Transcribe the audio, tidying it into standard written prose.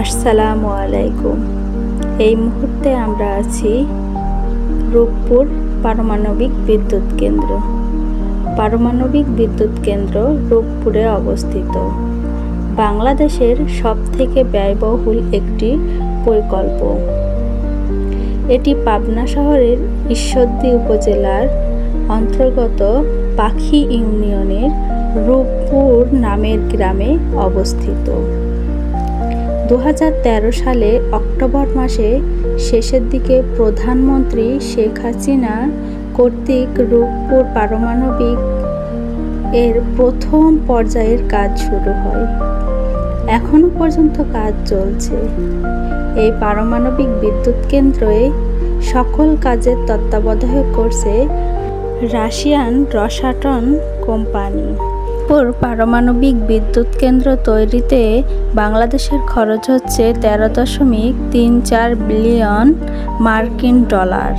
আসসালামু আলাইকুম। এই মুহূর্তে আমরা আছি রূপপুর পারমাণবিক বিদ্যুৎ কেন্দ্র। পারমাণবিক বিদ্যুৎ কেন্দ্র রূপপুরে অবস্থিত। বাংলাদেশের সবথেকে ব্যয়বহুল একটি প্রকল্প। এটি পাবনা শহরের ঈশ্বরদী উপজেলার অন্তর্গত পাখি ইউনিয়নের রূপপুর নামের গ্রামে অবস্থিত। 2013 সালে অক্টোবর মাসে শেষের দিকে প্রধানমন্ত্রী শেখ হাসিনা কর্তৃক রূপপুর পারমাণবিক এর প্রথম পর্যায়ের কাজ শুরু হয়। এখনো পর্যন্ত কাজ চলছে। এই পারমাণবিক বিদ্যুৎ কেন্দ্রে সকল কাজের তত্ত্বাবধায়ক করছে রাশিয়ান রসাটম কোম্পানি। পারমাণবিক বিদ্যুৎ কেন্দ্র তৈরিতে বাংলাদেশের খরচ হচ্ছে 13.34 বিলিয়ন মার্কিন ডলার।